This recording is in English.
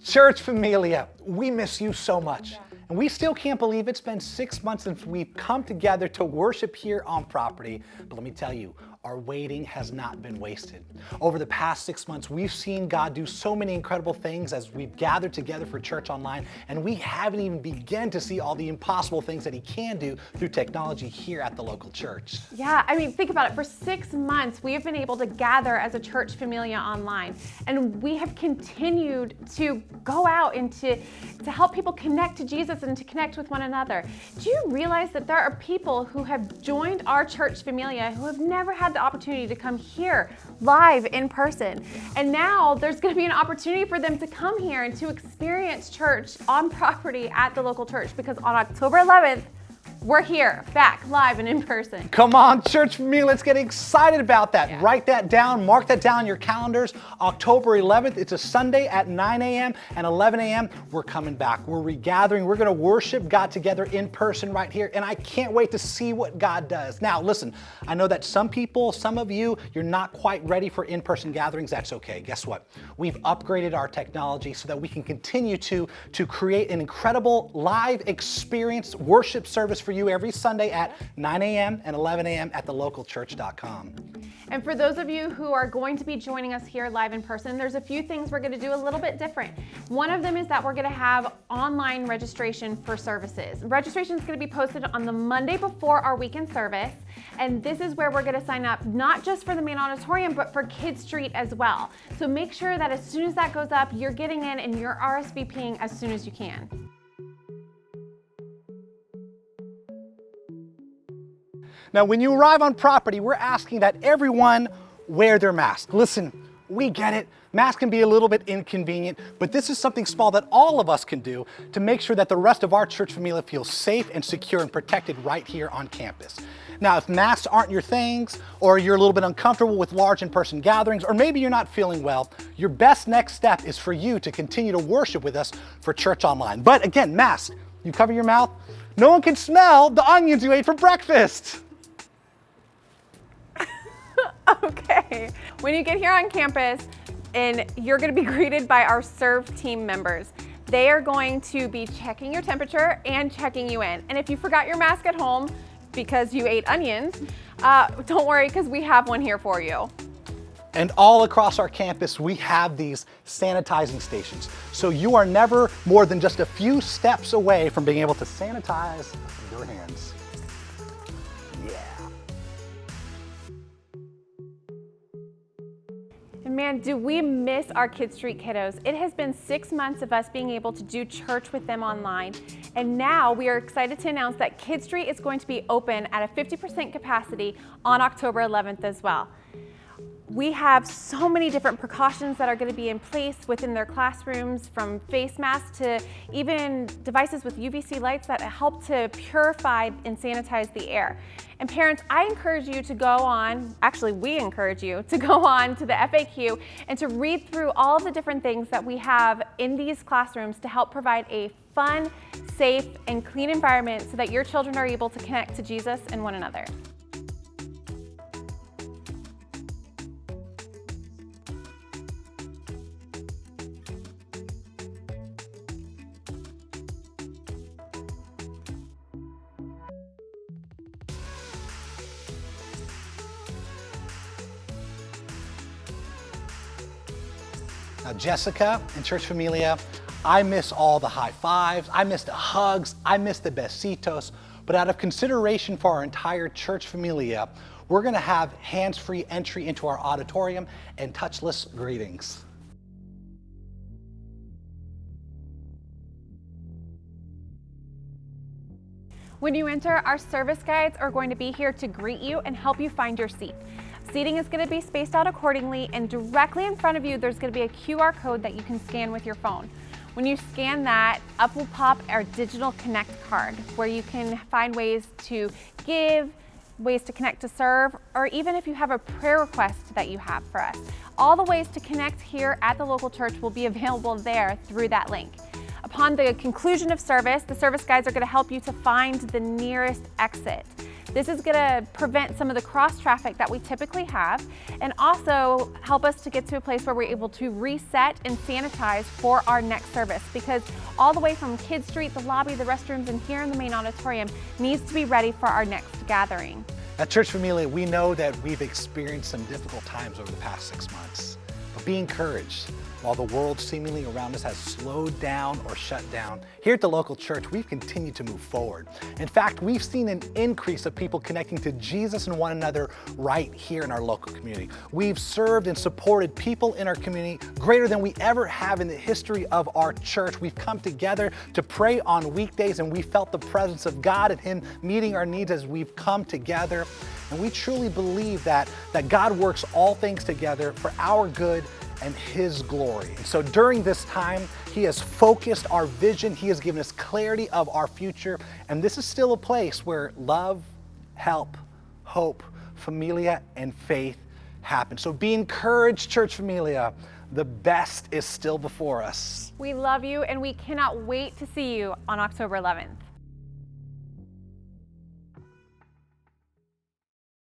Church Familia, we miss you so much. And we still can't believe it's been 6 months since we've come together to worship here on property. But let me tell you, our waiting has not been wasted. Over the past 6 months, we've seen God do so many incredible things as we've gathered together for church online, and we haven't even begun to see all the impossible things that He can do through technology here at the local church. Yeah, I mean, think about it. For 6 months, we have been able to gather as a church Familia online, and we have continued to go out and to help people connect to Jesus and to connect with one another. Do you realize that there are people who have joined our church Familia who have never had the opportunity to come here live in person? And now there's going to be an opportunity for them to come here and to experience church on property at the local church, because on October 11th, we're here, back, live and in person. Come on, church family, let's get excited about that. Yeah. Write that down, mark that down in your calendars. October 11th, it's a Sunday at 9 a.m. and 11 a.m. We're coming back. We're regathering. We're going to worship God together in person right here, and I can't wait to see what God does. Now, listen, I know that some people, some of you, you're not quite ready for in-person gatherings. That's okay. Guess what? We've upgraded our technology so that we can continue to create an incredible live experience worship service for you every Sunday at 9 a.m. and 11 a.m. at thelocalchurch.com. And for those of you who are going to be joining us here live in person, there's a few things we're going to do a little bit different. One of them is that we're going to have online registration for services. Registration is going to be posted on the Monday before our weekend service. And this is where we're going to sign up, not just for the main auditorium, but for Kid Street as well. So make sure that as soon as that goes up, you're getting in and you're RSVPing as soon as you can. Now, when you arrive on property, we're asking that everyone wear their mask. Listen, we get it. Masks can be a little bit inconvenient, but this is something small that all of us can do to make sure that the rest of our church familia feels safe and secure and protected right here on campus. Now, if masks aren't your things, or you're a little bit uncomfortable with large in-person gatherings, or maybe you're not feeling well, your best next step is for you to continue to worship with us for church online. But again, mask, you cover your mouth, no one can smell the onions you ate for breakfast. Okay, when you get here on campus, and you're going to be greeted by our serve team members. They are going to be checking your temperature and checking you in. And if you forgot your mask at home because you ate onions, don't worry, because we have one here for you. And all across our campus, we have these sanitizing stations. So you are never more than just a few steps away from being able to sanitize your hands. Yeah. And man, do we miss our Kid Street kiddos. It has been 6 months of us being able to do church with them online. And now we are excited to announce that Kid Street is going to be open at a 50% capacity on October 11th as well. We have so many different precautions that are going to be in place within their classrooms, from face masks to even devices with UVC lights that help to purify and sanitize the air. And parents, I encourage you to go on, actually we encourage you to go on to the FAQ and to read through all the different things that we have in these classrooms to help provide a fun, safe, and clean environment so that your children are able to connect to Jesus and one another. Now, Jessica and Church Familia, I miss all the high fives, I miss the hugs, I miss the besitos, but out of consideration for our entire Church Familia, we're gonna have hands-free entry into our auditorium and touchless greetings. When you enter, our service guides are going to be here to greet you and help you find your seat. Seating is going to be spaced out accordingly, and directly in front of you there's going to be a QR code that you can scan with your phone. When you scan that, up will pop our digital connect card, where you can find ways to give, ways to connect to serve, or even if you have a prayer request that you have for us. All the ways to connect here at the local church will be available there through that link. Upon the conclusion of service, the service guides are going to help you to find the nearest exit. This is going to prevent some of the cross traffic that we typically have, and also help us to get to a place where we're able to reset and sanitize for our next service, because all the way from Kid Street, the lobby, the restrooms, and here in the main auditorium needs to be ready for our next gathering. At Church Familia, we know that we've experienced some difficult times over the past 6 months, but be encouraged. While the world seemingly around us has slowed down or shut down, here at the local church, we've continued to move forward. In fact, we've seen an increase of people connecting to Jesus and one another right here in our local community. We've served and supported people in our community greater than we ever have in the history of our church. We've come together to pray on weekdays, and we felt the presence of God and Him meeting our needs as we've come together. And we truly believe that God works all things together for our good and His glory. And so during this time, He has focused our vision. He has given us clarity of our future. And this is still a place where love, help, hope, familia, and faith happen. So be encouraged, Church Familia. The best is still before us. We love you, and we cannot wait to see you on October 11th.